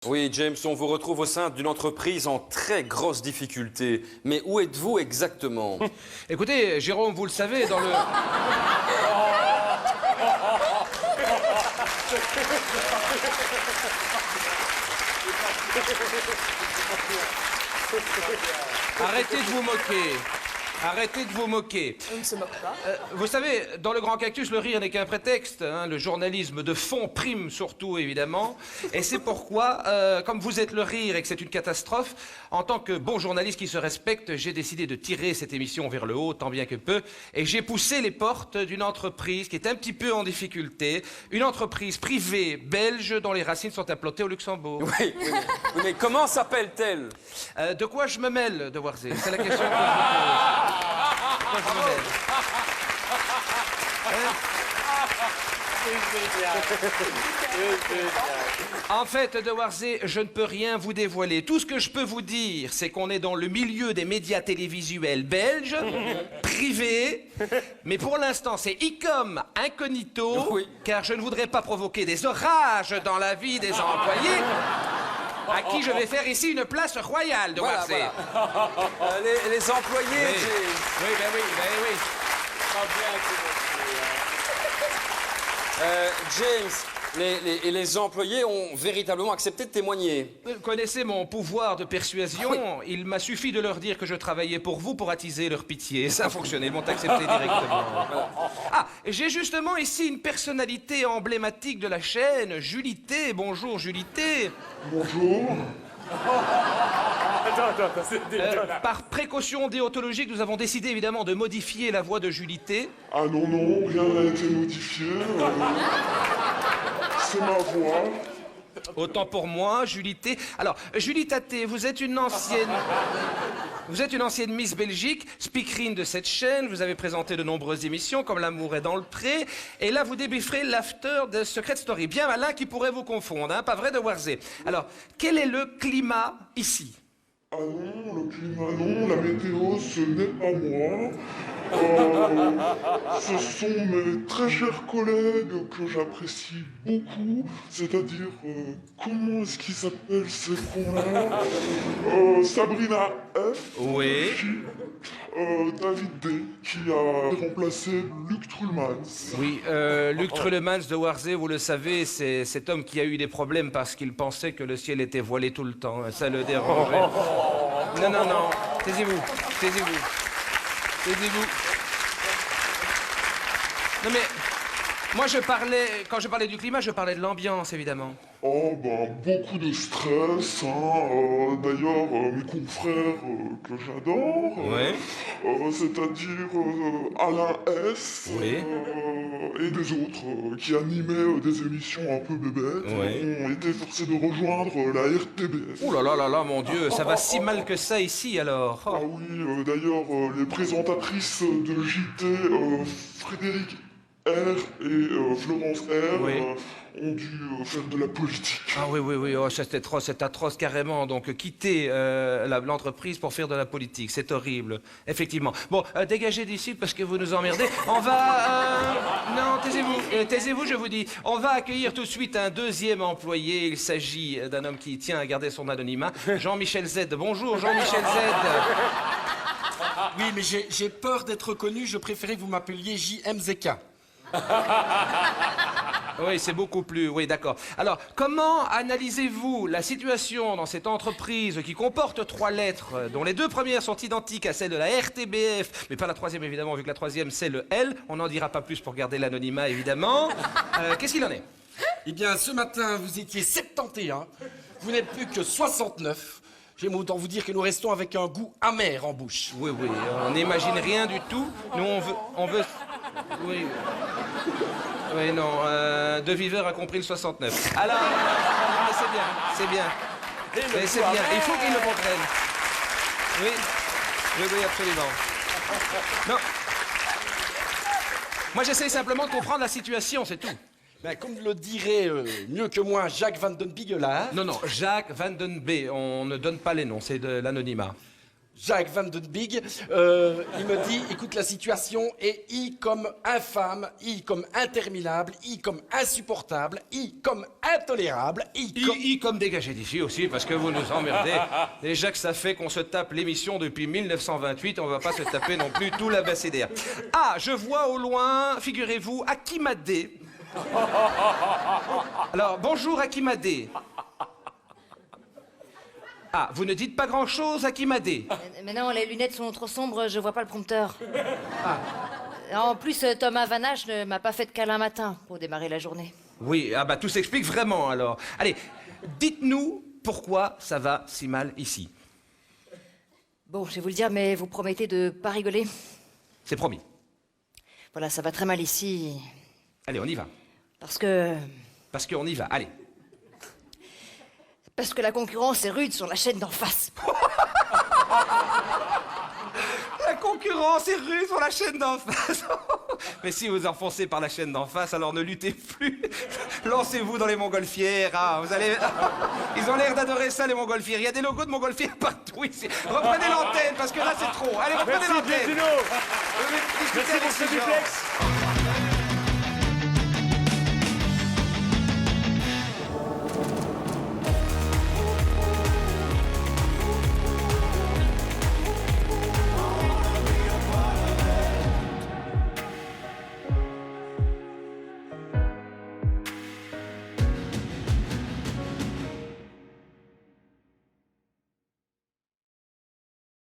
Oui, James, on vous retrouve au sein d'une entreprise en très grosse difficulté. Mais où êtes-vous exactement? Écoutez, Jérôme, vous le savez, dans le... Arrêtez de vous moquer. Arrêtez de vous moquer. On ne se moque pas. Vous savez, dans le Grand Cactus, le rire n'est qu'un prétexte. Hein. Le journalisme de fond prime surtout, évidemment. Et c'est pourquoi, comme vous êtes le rire et que c'est une catastrophe, en tant que bon journaliste qui se respecte, j'ai décidé de tirer cette émission vers le haut, tant bien que peu. Et j'ai poussé les portes d'une entreprise qui est un petit peu en difficulté. Une entreprise privée belge dont les racines sont implantées au Luxembourg. Oui, mais comment s'appelle-t-elle? De quoi je me mêle, de Warzé? C'est la question que je vous pose. De quoi je me mêle? En fait, de Warzé, je ne peux rien vous dévoiler. Tout ce que je peux vous dire, c'est qu'on est dans le milieu des médias télévisuels belges, privés, mais pour l'instant, c'est ICOM incognito, Oui. car je ne voudrais pas provoquer des orages dans la vie des employés, à qui je vais faire ici une place royale, de Voilà, Warzé. voilà. Les employés, Oui. James. Oui, ben oui, ben oui. James, les employés ont véritablement accepté de témoigner. Vous connaissez mon pouvoir de persuasion. Il m'a suffi de leur dire que je travaillais pour vous pour attiser leur pitié. Ça a fonctionné, ils m'ont accepté directement. Ah, j'ai justement ici une personnalité emblématique de la chaîne, Julie T. Bonjour, Julie T. Bonjour. Par précaution déontologique, nous avons décidé évidemment de modifier la voix de Julie T. Ah non, non, rien n'a été modifié. C'est ma voix. Autant pour moi, Julie T. Alors, Julie T, vous êtes une ancienne... Vous êtes une ancienne Miss Belgique, speakerine de cette chaîne, vous avez présenté de nombreuses émissions comme L'amour est dans le pré, et là vous débrieferez l'after de Secret Story. Bien malin qui pourrait vous confondre, hein, pas vrai de Warzé. Alors, quel est le climat ici? Ah non, le climat non, la météo ce n'est pas moi. Ce sont mes très chers collègues que j'apprécie beaucoup, c'est-à-dire, comment est-ce qu'ils s'appellent ces cons-là? Sabrina F. Oui. David D. qui a remplacé Luc Trullmans. Oui, Luc Trullemans de Warzé, vous le savez, c'est cet homme qui a eu des problèmes parce qu'il pensait que le ciel était voilé tout le temps. Ça le dérangeait. Non, non, non. Taisez-vous. Taisez-vous. Taisez-vous. Non mais, moi quand je parlais du climat, je parlais de l'ambiance, évidemment. Oh, ben, beaucoup de stress, hein. D'ailleurs, mes confrères que j'adore, Ouais. c'est-à-dire Alain S. Oui. Et des autres qui animaient des émissions un peu bébêtes, Ouais. ont été forcés de rejoindre la RTBF. Ouh là là là là, mon Dieu, ça va si mal que ça ici, alors. Ah Oh. oui, d'ailleurs, les présentatrices de JT, Frédéric R et Florence R, Oui. ont dû faire de la politique. Ah oui, oui, oui, oh, c'est atroce carrément. Donc, quitter l'entreprise pour faire de la politique, c'est horrible, effectivement. Bon, dégagez d'ici parce que vous nous emmerdez. On va... Non, taisez-vous, taisez-vous, je vous dis. On va accueillir tout de suite un deuxième employé. Il s'agit d'un homme qui tient à garder son anonymat. Jean-Michel Z. Bonjour, Jean-Michel Z. Oui, mais j'ai peur d'être reconnu, je préférais que vous m'appeliez JMZK. Oui, c'est beaucoup plus... Oui, d'accord. Alors, comment analysez-vous la situation dans cette entreprise qui comporte 3 lettres, dont les 2 premières sont identiques à celles de la RTBF, mais pas la 3e, évidemment, vu que la 3e, c'est le L. On n'en dira pas plus pour garder l'anonymat, évidemment. Qu'est-ce qu'il en est? Eh bien, ce matin, vous étiez 71, vous n'êtes plus que 69. J'aime autant vous dire que nous restons avec un goût amer en bouche. Oui, oui, on n'imagine rien du tout. Nous, on veut... Oui... Oui, non, De Viveur a compris le 69. Alors, mais c'est bien, c'est bien. Mais c'est bien, il faut qu'il le comprenne. Oui, oui, oui, absolument. Non. Moi, j'essaye simplement de comprendre la situation, c'est tout. Ben, comme le dirait mieux que moi Jacques Van Den Bigelaar. Non, non, Jacques Van Den B, on ne donne pas les noms, c'est de l'anonymat. Jacques Van Den Big, il me dit, écoute, la situation est I comme infâme, I comme interminable, I comme insupportable, I comme intolérable, I comme dégagé d'ici aussi, parce que vous nous emmerdez. Déjà que ça fait qu'on se tape l'émission depuis 1928, on va pas se taper non plus tout l'abécédaire. Ah, je vois au loin, figurez-vous, Akimade. Alors, bonjour Akimade. Ah, vous ne dites pas grand-chose, Akimade. Mais non, les lunettes sont trop sombres, je vois pas le prompteur. En plus, Thomas Vanache ne m'a pas fait de câlin matin pour démarrer la journée. Oui, ah bah tout s'explique vraiment alors. Allez, dites-nous pourquoi ça va si mal ici. Bon, je vais vous le dire, mais vous promettez de pas rigoler? C'est promis. Voilà, ça va très mal ici. Allez, on y va. Parce que Parce qu'on y va, allez. la concurrence est rude sur la chaîne d'en face. La concurrence est rude sur la chaîne d'en face. Mais si vous enfoncez par la chaîne d'en face, alors ne luttez plus. Lancez-vous dans les montgolfières. Ah, vous allez... Ils ont l'air d'adorer ça, les montgolfières. Il y a des logos de montgolfières partout ici. Reprenez l'antenne, parce que là, c'est trop. Allez, reprenez l'antenne. Merci, Bruno. Merci, Merci pour ce duplex.